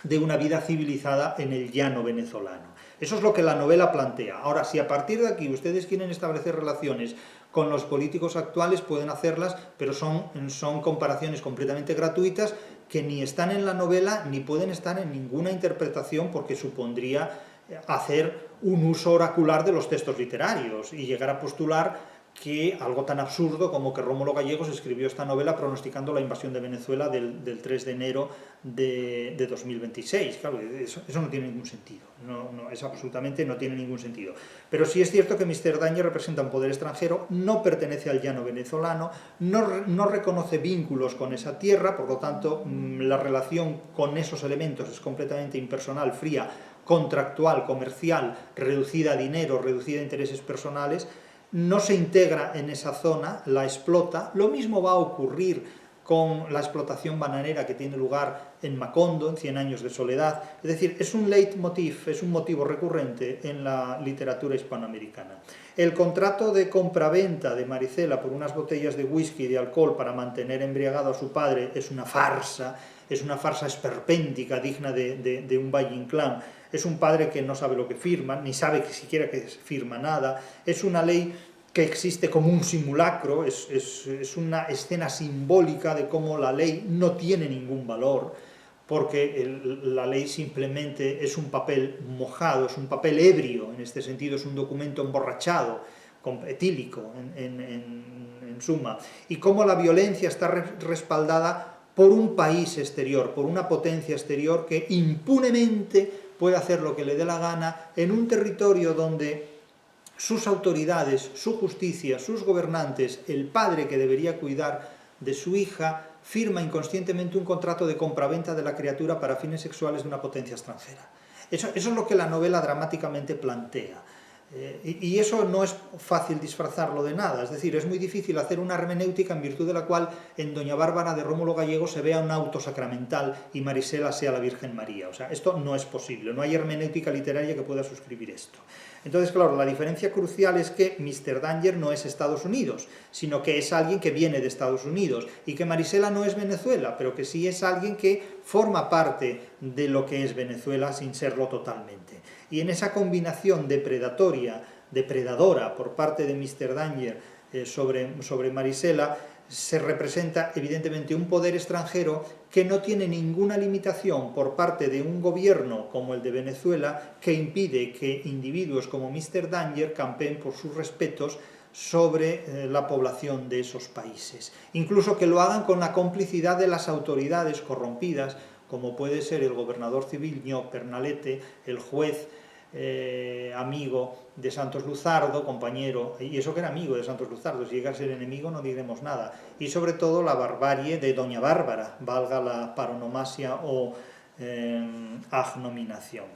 Speaker 1: de una vida civilizada en el llano venezolano. Eso es lo que la novela plantea. Ahora, si a partir de aquí ustedes quieren establecer relaciones con los políticos actuales, pueden hacerlas, pero son comparaciones completamente gratuitas que ni están en la novela ni pueden estar en ninguna interpretación, porque supondría hacer un uso oracular de los textos literarios y llegar a postular que algo tan absurdo como que Rómulo Gallegos escribió esta novela pronosticando la invasión de Venezuela del 3 de enero de 2026. Claro, eso no tiene ningún sentido, eso absolutamente no tiene ningún sentido. Pero sí es cierto que Mr. Danger representa un poder extranjero, no pertenece al llano venezolano, no reconoce vínculos con esa tierra, por lo tanto la relación con esos elementos es completamente impersonal, fría, contractual, comercial, reducida a dinero, reducida a intereses personales. No se integra en esa zona, la explota. Lo mismo va a ocurrir con la explotación bananera que tiene lugar en Macondo, en 100 años de soledad. Es decir, es un leitmotiv, es un motivo recurrente en la literatura hispanoamericana. El contrato de compraventa de Marisela por unas botellas de whisky y de alcohol para mantener embriagado a su padre es una farsa esperpéntica, digna de un Valle Inclán. Es un padre que no sabe lo que firma, ni sabe que siquiera que firma nada. Es una ley que existe como un simulacro, es una escena simbólica de cómo la ley no tiene ningún valor, porque la ley simplemente es un papel mojado, es un papel ebrio, en este sentido es un documento emborrachado, etílico, en suma, y cómo la violencia está respaldada por un país exterior, por una potencia exterior que impunemente puede hacer lo que le dé la gana en un territorio donde sus autoridades, su justicia, sus gobernantes, el padre que debería cuidar de su hija, firma inconscientemente un contrato de compraventa de la criatura para fines sexuales de una potencia extranjera. Eso es lo que la novela dramáticamente plantea. Y eso no es fácil disfrazarlo de nada, es decir, es muy difícil hacer una hermenéutica en virtud de la cual en Doña Bárbara de Rómulo Gallego se vea un auto sacramental y Marisela sea la Virgen María. O sea, esto no es posible, no hay hermenéutica literaria que pueda suscribir esto. Entonces, claro, la diferencia crucial es que Mr. Danger no es Estados Unidos, sino que es alguien que viene de Estados Unidos, y que Marisela no es Venezuela, pero que sí es alguien que forma parte de lo que es Venezuela sin serlo totalmente. Y en esa combinación depredadora por parte de Mr. Danger sobre Marisela, se representa evidentemente un poder extranjero que no tiene ninguna limitación por parte de un gobierno como el de Venezuela, que impide que individuos como Mr. Danger campeen por sus respetos sobre la población de esos países. Incluso que lo hagan con la complicidad de las autoridades corrompidas, como puede ser el gobernador civil Ño Pernalete, el juez amigo de Santos Luzardo, compañero, y eso que era amigo de Santos Luzardo, si llega a ser enemigo no diremos nada, y sobre todo la barbarie de Doña Bárbara, valga la paronomasia o agnominación.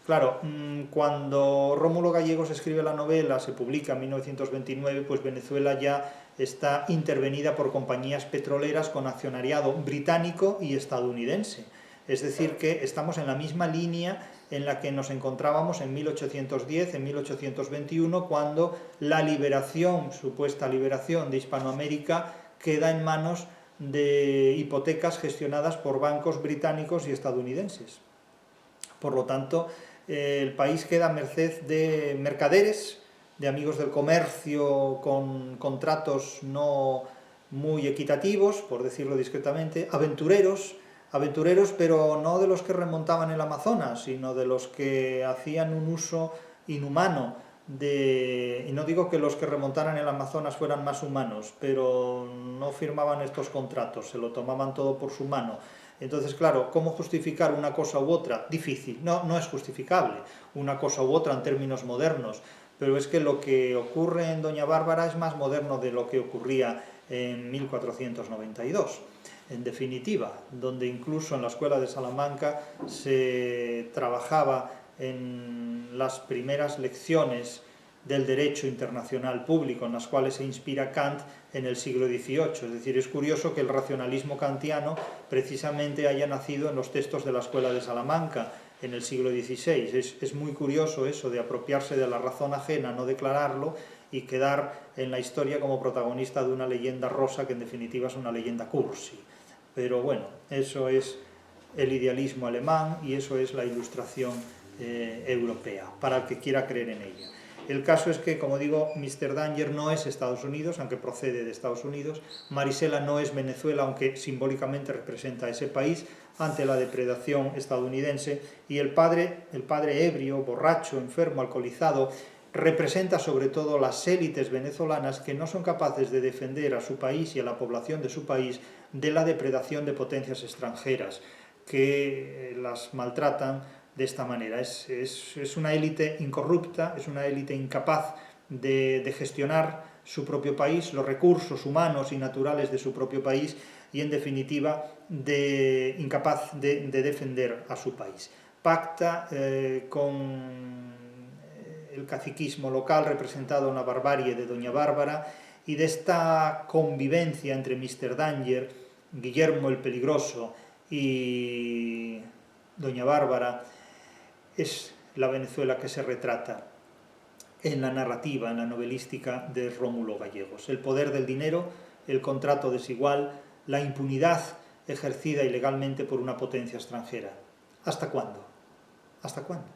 Speaker 1: Claro, cuando Rómulo Gallegos escribe la novela, se publica en 1929, pues Venezuela ya está intervenida por compañías petroleras con accionariado británico y estadounidense. Es decir, que estamos en la misma línea en la que nos encontrábamos en 1810, en 1821, cuando la liberación, supuesta liberación de Hispanoamérica, queda en manos de hipotecas gestionadas por bancos británicos y estadounidenses. Por lo tanto, el país queda a merced de mercaderes, de amigos del comercio con contratos no muy equitativos, por decirlo discretamente, aventureros, pero no de los que remontaban el Amazonas, sino de los que hacían un uso inhumano y no digo que los que remontaran el Amazonas fueran más humanos, pero no firmaban estos contratos, se lo tomaban todo por su mano. Entonces, claro, ¿cómo justificar una cosa u otra? Difícil, no es justificable una cosa u otra en términos modernos, pero es que lo que ocurre en Doña Bárbara es más moderno de lo que ocurría en 1492. En definitiva, donde incluso en la escuela de Salamanca se trabajaba en las primeras lecciones del derecho internacional público, en las cuales se inspira Kant en el siglo XVIII. Es decir, es curioso que el racionalismo kantiano precisamente haya nacido en los textos de la escuela de Salamanca en el siglo XVI. Es muy curioso eso de apropiarse de la razón ajena, no declararlo, y quedar en la historia como protagonista de una leyenda rosa que en definitiva es una leyenda cursi. Pero bueno, eso es el idealismo alemán y eso es la ilustración europea, para el que quiera creer en ella. El caso es que, como digo, Mr. Danger no es Estados Unidos, aunque procede de Estados Unidos. Marisela no es Venezuela, aunque simbólicamente representa a ese país ante la depredación estadounidense. Y el padre ebrio, borracho, enfermo, alcoholizado, representa sobre todo las élites venezolanas que no son capaces de defender a su país y a la población de su país de la depredación de potencias extranjeras que las maltratan de esta manera. Es una élite incorrupta, es una élite incapaz de gestionar su propio país, los recursos humanos y naturales de su propio país y, en definitiva, incapaz de defender a su país. Pacta con el caciquismo local representado en la barbarie de Doña Bárbara, y de esta convivencia entre Mr. Danger, Guillermo el Peligroso y Doña Bárbara es la Venezuela que se retrata en la narrativa, en la novelística de Rómulo Gallegos. El poder del dinero, el contrato desigual, la impunidad ejercida ilegalmente por una potencia extranjera. ¿Hasta cuándo? ¿Hasta cuándo?